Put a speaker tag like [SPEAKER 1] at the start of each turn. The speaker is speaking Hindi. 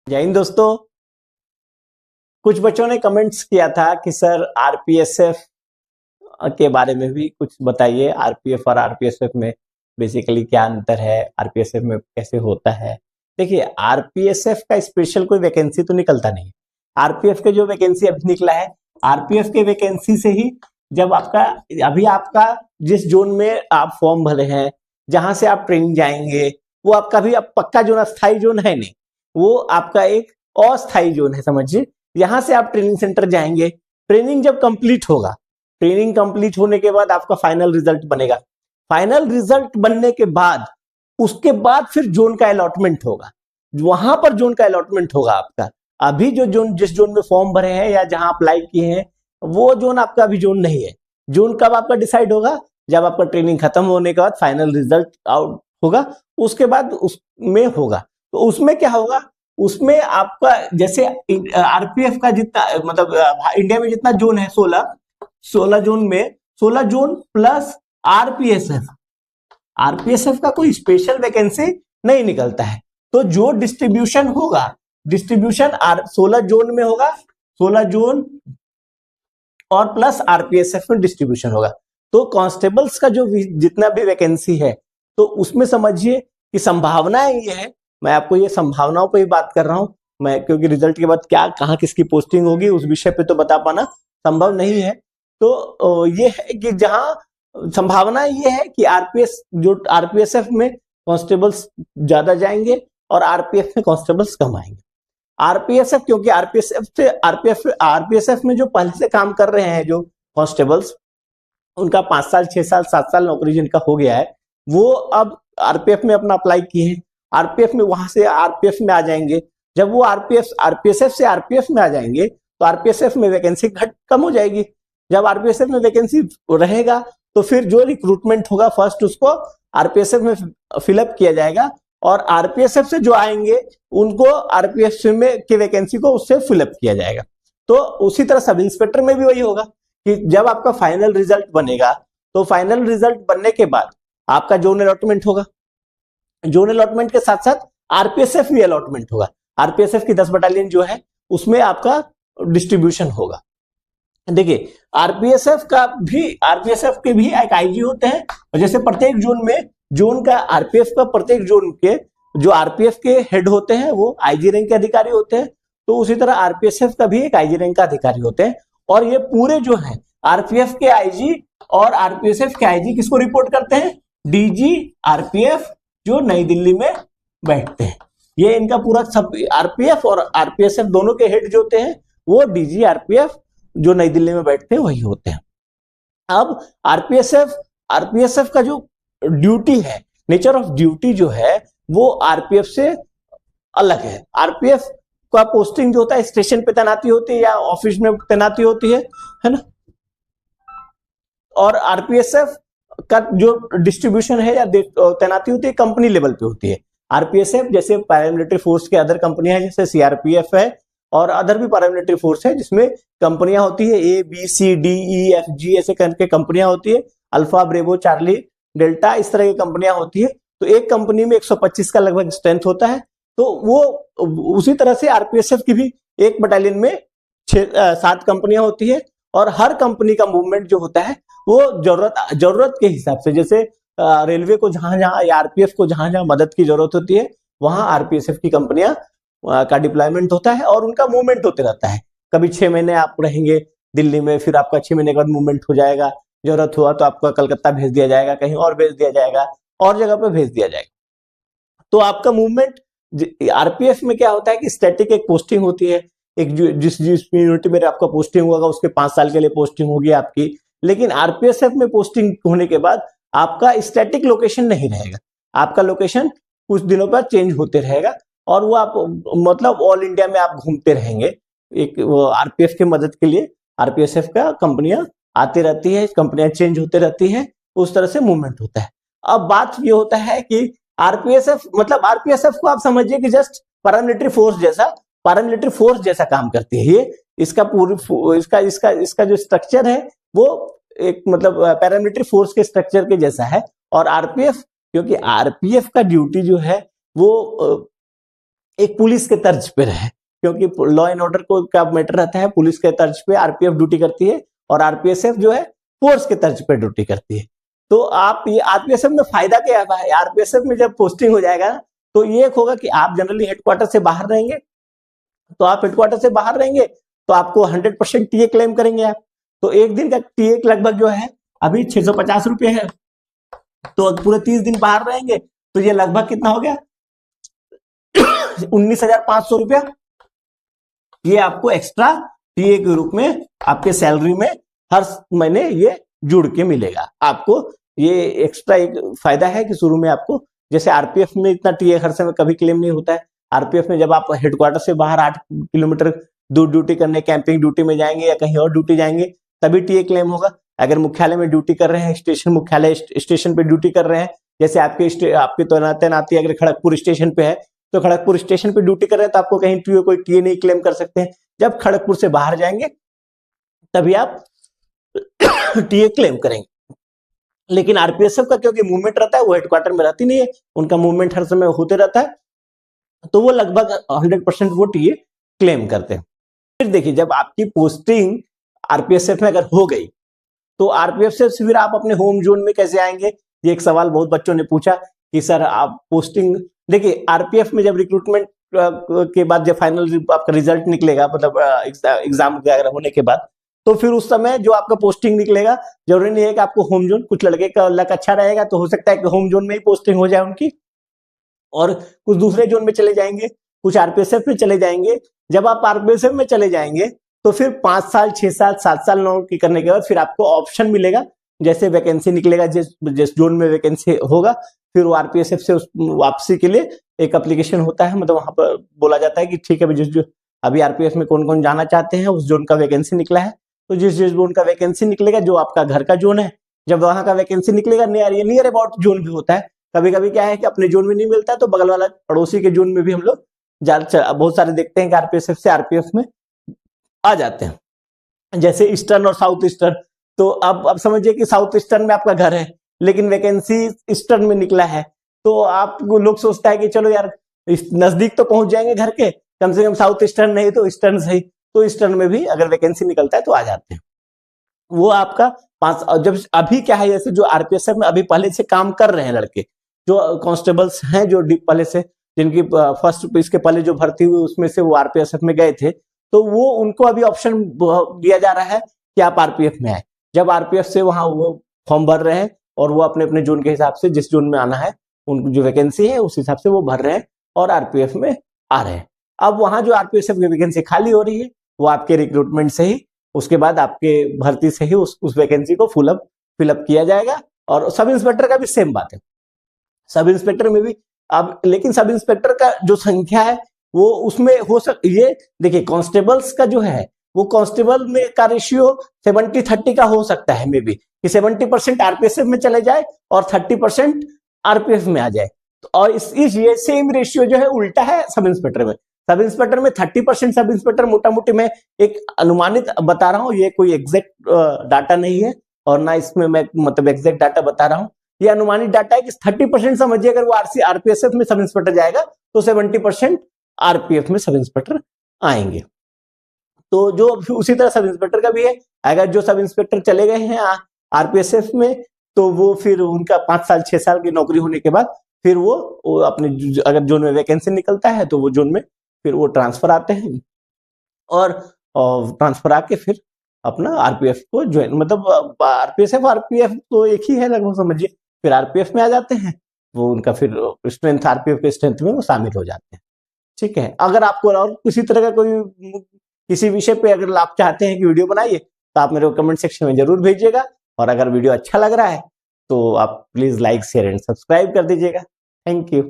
[SPEAKER 1] जय हिंद दोस्तों। कुछ बच्चों ने कमेंट्स किया था कि सर आरपीएसएफ के बारे में भी कुछ बताइए। आरपीएफ और आरपीएसएफ में बेसिकली क्या अंतर है, आरपीएसएफ में कैसे होता है। देखिए, आरपीएसएफ का स्पेशल कोई वैकेंसी तो निकलता नहीं। आरपीएफ के जो वैकेंसी अभी निकला है, आरपीएफ के वैकेंसी से ही जब आपका जिस जोन में आप फॉर्म भरे हैं, जहां से आप ट्रेनिंग जाएंगे, वो आपका भी अब पक्का जोन, अस्थायी जोन है नहीं, वो आपका एक अस्थायी जोन है, समझिए। यहां से आप ट्रेनिंग सेंटर जाएंगे, ट्रेनिंग जब कंप्लीट होगा, ट्रेनिंग कंप्लीट होने के बाद आपका फाइनल रिजल्ट बनेगा। फाइनल रिजल्ट बनने के बाद उसके बाद फिर जोन का अलॉटमेंट होगा, वहां पर जोन का अलॉटमेंट होगा आपका। अभी जो जोन, जिस जोन में फॉर्म भरे हैं या जहां अप्लाई किए हैं, वो जोन आपका अभी जोन नहीं है। जोन कब आपका डिसाइड होगा? जब आपका ट्रेनिंग खत्म होने के बाद फाइनल रिजल्ट आउट होगा, उसके बाद उसमें होगा। तो उसमें क्या होगा? उसमें आपका जैसे आरपीएफ का जितना, मतलब इंडिया में जितना जोन है 16 जोन में 16 जोन प्लस आरपीएसएफ। आरपीएसएफ का कोई स्पेशल वैकेंसी नहीं निकलता है। तो जो डिस्ट्रीब्यूशन होगा, डिस्ट्रीब्यूशन 16 जोन में होगा, 16 जोन और प्लस आरपीएसएफ में डिस्ट्रीब्यूशन होगा। तो कांस्टेबल्स का जो जितना भी वैकेंसी है, तो उसमें समझिए कि संभावनाएं ये है। मैं आपको ये संभावनाओं पे ही बात कर रहा हूं मैं, क्योंकि रिजल्ट के बाद क्या कहां किसकी पोस्टिंग होगी उस विषय पे तो बता पाना संभव नहीं है। तो ये है कि जहां संभावना ये है कि आरपीएसएफ में कांस्टेबल्स ज्यादा जाएंगे और आरपीएफ में कांस्टेबल्स कम आएंगे। आरपीएसएफ, क्योंकि आरपीएसएफ में जो पहले से काम कर रहे हैं जो कांस्टेबल्स, उनका 5 साल 6 साल 7 साल नौकरी जिनका हो गया है, वो अब आरपीएफ में अपना अप्लाई किए हैं। आरपीएफ में, वहां से आरपीएफ में आ जाएंगे। जब वो आरपीएसएफ से आरपीएफ में आ जाएंगे तो आरपीएसएफ में वैकेंसी कम हो जाएगी। जब आरपीएसएफ में वैकेंसी रहेगा तो फिर जो रिक्रूटमेंट होगा फर्स्ट उसको आरपीएसएफ में फिलअप किया जाएगा, और आरपीएसएफ से जो आएंगे उनको आरपीएफ में की वैकेंसी को उससे फिलअप किया जाएगा। तो उसी तरह सब इंस्पेक्टर में भी वही होगा कि जब आपका फाइनल रिजल्ट बनेगा, तो फाइनल रिजल्ट बनने के बाद आपका जोन अलॉटमेंट होगा। जोन अलॉटमेंट के साथ साथ आरपीएसएफ भी अलॉटमेंट होगा। आरपीएसएफ की 10 बटालियन जो है उसमें आपका डिस्ट्रीब्यूशन होगा। देखिए, आरपीएसएफ के भी एक आईजी होते हैं, और जैसे प्रत्येक जोन में जोन का आरपीएफ का प्रत्येक जोन के जो आरपीएफ के हेड होते हैं वो आईजी रैंक के अधिकारी होते हैं, तो उसी तरह आरपीएसएफ का भी एक आईजी रैंक का अधिकारी होते हैं। और ये पूरे जो है आरपीएफ के आईजी और आरपीएसएफ के आईजी किसको रिपोर्ट करते हैं? डीजी आरपीएफ, जो नई दिल्ली में बैठते हैं। ये इनका पूरा सब, आरपीएफ और आरपीएसएफ दोनों के हेड जो होते हैं वो डीजी आरपीएफ जो नई दिल्ली में बैठते हैं वही होते हैं। अब आरपीएसएफ का जो ड्यूटी है, नेचर ऑफ ड्यूटी जो है वो आरपीएफ से अलग है। आरपीएफ का पोस्टिंग जो होता है स्टेशन पे तैनाती होती है या ऑफिस में तैनाती होती है ना। और आरपीएसएफ का जो डिस्ट्रीब्यूशन है या तैनाती होती है कंपनी लेवल पे होती है। आरपीएसएफ जैसे पैरामिलिट्री फोर्स के अदर कंपनियां हैं, जैसे सीआरपीएफ है और अदर भी पैरामिलिट्री फोर्स है, जिसमें कंपनियां होती है ABCDEFG ऐसे करके कंपनियां होती है, अल्फा ब्रेवो चार्ली डेल्टा, इस तरह की कंपनियां होती है। तो एक कंपनी में 125 का लगभग स्ट्रेंथ होता है। तो वो उसी तरह से आरपीएसएफ की भी एक बटालियन में 7 कंपनियां होती है, और हर कंपनी का मूवमेंट जो होता है वो जरूरत के हिसाब से, जैसे रेलवे को जहां जहां या आरपीएफ को जहां जहां मदद की जरूरत होती है वहां आरपीएसएफ की कंपनियां का डिप्लॉयमेंट होता है और उनका मूवमेंट होते रहता है। कभी 6 महीने आप रहेंगे दिल्ली में, फिर आपका 6 महीने के बाद मूवमेंट हो जाएगा, जरूरत हुआ तो आपका कलकत्ता भेज दिया जाएगा, कहीं और भेज दिया जाएगा, और जगह पे भेज दिया जाएगा। तो आपका मूवमेंट आरपीएफ में क्या होता है कि स्टैटिक एक पोस्टिंग होती है, एक जिस यूनिट में आपका पोस्टिंग होगा उसके 5 साल के लिए पोस्टिंग होगी आपकी। लेकिन आरपीएसएफ में पोस्टिंग होने के बाद आपका स्टैटिक लोकेशन नहीं रहेगा, आपका लोकेशन कुछ दिनों पर चेंज होते रहेगा, और वो आप मतलब ऑल इंडिया में आप घूमते रहेंगे। एक आरपीएफ की मदद के लिए आरपीएसएफ का कंपनियां आती रहती है, कंपनियां चेंज होते रहती हैं, उस तरह से मूवमेंट होता है। अब बात ये होता है कि आरपीएसएफ को आप समझिए कि जस्ट पैरामिलिट्री फोर्स जैसा काम करती है। ये इसका जो स्ट्रक्चर है वो एक मतलब पैरामिलिट्री फोर्स के स्ट्रक्चर के जैसा है। और आरपीएफ, क्योंकि आरपीएफ का ड्यूटी जो है वो एक पुलिस के तर्ज पे रहे, क्योंकि लॉ एंड ऑर्डर को का मैटर रहता है, पुलिस के तर्ज पे आरपीएफ ड्यूटी करती है और आरपीएसएफ जो है फोर्स के तर्ज पे ड्यूटी करती है। तो आप ये आरपीएसएफ में फायदा क्या है, आरपीएसएफ में जब पोस्टिंग हो जाएगा तो ये होगा कि आप जनरली हेडक्वार्टर से बाहर रहेंगे, तो आप हेडक्वार्टर से बाहर रहेंगे तो आपको 100% टीए क्लेम करेंगे आप। तो एक दिन का टीए लगभग जो है अभी 650 रुपये है, तो पूरे 30 दिन बाहर रहेंगे तो ये लगभग कितना हो गया 19,500 रुपया। ये आपको एक्स्ट्रा टीए के रूप में आपके सैलरी में हर महीने ये जुड़ के मिलेगा आपको। ये एक्स्ट्रा एक फायदा है कि शुरू में आपको, जैसे आरपीएफ में इतना टीए हर समय कभी क्लेम नहीं होता है। आरपीएफ में जब आप हेडक्वार्टर से बाहर 8 किलोमीटर दूर ड्यूटी करने, कैंपिंग ड्यूटी में जाएंगे या कहीं और ड्यूटी जाएंगे तभी टीए क्लेम होगा। अगर मुख्यालय में ड्यूटी कर रहे हैं, स्टेशन मुख्यालय स्टेशन पे ड्यूटी कर रहे हैं, जैसे आपकी तैनाती अगर खड़गपुर स्टेशन पे है तो खड़गपुर स्टेशन पे ड्यूटी कर रहे हैं तो आपको कहीं कोई टीए नहीं क्लेम कर सकते हैं। जब खड़गपुर से बाहर जाएंगे तभी आप टीए क्लेम करेंगे। लेकिन आरपीएसएफ का क्योंकि मूवमेंट रहता है, वो हेडक्वार्टर में रहती नहीं है, उनका मूवमेंट हर समय होते रहता है, तो वो लगभग 100% वो टीए क्लेम करते हैं। फिर देखिए, जब आपकी पोस्टिंग आरपीएसएफ में अगर हो गई तो आरपीएफ से फिर आप अपने होम जोन में कैसे आएंगे, ये एक सवाल बहुत बच्चों ने पूछा कि सर आप पोस्टिंग, देखिए आरपीएफ में जब रिक्रूटमेंट के बाद जब फाइनल आपका रिजल्ट निकलेगा, मतलब एग्जाम वगैरह होने के बाद, तो फिर उस समय जो आपका पोस्टिंग निकलेगा, जरूरी नहीं है कि आपको होम जोन, कुछ लड़के का लक अच्छा रहेगा तो हो सकता है कि होम जोन में ही पोस्टिंग हो जाए उनकी और कुछ दूसरे जोन में चले जाएंगे, कुछ आरपीएसएफ में चले जाएंगे। जब आप आरपीएसएफ में चले जाएंगे तो फिर 5 साल 6 साल 7 साल नौकरी करने के बाद फिर आपको ऑप्शन मिलेगा, जैसे वैकेंसी निकलेगा, जिस जोन में वैकेंसी होगा फिर वो आरपीएसएफ से वापसी के लिए एक एप्लीकेशन होता है, मतलब वहां पर बोला जाता है कि ठीक है जिस अभी आरपीएफ में कौन कौन जाना चाहते हैं, उस जोन का वैकेंसी निकला है, तो जिस जोन का वैकेंसी निकलेगा, जो आपका घर का जोन है, जब वहां का वैकेंसी निकलेगा, नियर अबाउट जोन भी होता है, कभी कभी क्या है कि अपने जोन में नहीं मिलता है तो बगल वाला पड़ोसी के जोन में भी हम लोग बहुत सारे देखते हैं कि आरपीएसएफ से आरपीएफ में आ जाते हैं, जैसे ईस्टर्न और साउथ ईस्टर्न। तो अब समझिए कि साउथ ईस्टर्न में आपका घर है लेकिन वैकेंसी ईस्टर्न में निकला है, तो आप लोग सोचता है कि चलो यार नजदीक तो पहुंच जाएंगे घर के, कम से कम साउथ ईस्टर्न नहीं तो ईस्टर्न सही, तो ईस्टर्न में भी अगर वैकेंसी निकलता है तो आ जाते हैं। वो आपका 5, जब अभी क्या है, जैसे जो आरपीएसएफ में अभी पहले से काम कर रहे हैं लड़के, जो कांस्टेबल्स हैं, जो पहले से जिनकी फर्स्ट इसके पहले जो भर्ती हुई उसमें से वो आरपीएसएफ में गए थे, तो वो उनको अभी ऑप्शन दिया जा रहा है कि आप आरपीएफ में आए। जब आरपीएफ से वहां वो फॉर्म भर रहे हैं और वो अपने अपने जोन के हिसाब से, जिस जोन में आना है उनको जो वैकेंसी है उस हिसाब से वो भर रहे हैं और आरपीएफ में आ रहे हैं। अब वहां जो आरपीएफ की वैकेंसी खाली हो रही है वो आपके रिक्रूटमेंट से ही, उसके बाद आपके भर्ती से ही उस वैकेंसी को फिलअप किया जाएगा। और सब इंस्पेक्टर का भी सेम बात है, सब इंस्पेक्टर में भी अब, लेकिन सब इंस्पेक्टर का जो संख्या है वो उसमें हो ये देखिए कांस्टेबल्स का जो है वो कांस्टेबल में का रेशियो 70-30 का हो सकता है, मे बी कि 70% आरपीएसएफ में चले जाए और 30% आरपीएफ में आ जाए। तो और ये सेम रेशियो जो है उल्टा है सब इंस्पेक्टर में। सब इंस्पेक्टर में 30% सब इंस्पेक्टर, मोटा मोटी मैं एक अनुमानित बता रहा हूँ, ये कोई एग्जैक्ट डाटा नहीं है और ना इसमें मैं मतलब एग्जैक्ट डाटा बता रहा हूँ, ये अनुमानित डाटा है कि 30% समझिए अगर वो आरपीएसएफ में सब इंस्पेक्टर जाएगा तो 70% आरपीएफ में सब इंस्पेक्टर आएंगे। तो जो उसी तरह सब इंस्पेक्टर का भी है, अगर जो सब इंस्पेक्टर चले गए हैं आरपीएसएफ में तो वो फिर उनका 5 साल 6 साल की नौकरी होने के बाद फिर वो अपने अगर जोन में वैकेंसी निकलता है तो वो जोन में फिर वो ट्रांसफर आते हैं और ट्रांसफर आके फिर अपना आरपीएफ को ज्वाइन, मतलब आरपीएफ तो एक ही है लगभग समझिए, फिर आरपीएफ में आ जाते हैं, वो उनका फिर स्ट्रेंथ आरपीएफ के स्ट्रेंथ में वो शामिल हो जाते हैं। ठीक है, अगर आपको और किसी तरह का कोई किसी विषय पे अगर आप चाहते हैं कि वीडियो बनाइए तो आप मेरे को कमेंट सेक्शन में जरूर भेजिएगा, और अगर वीडियो अच्छा लग रहा है तो आप please like share and subscribe कर दीजिएगा। Thank you.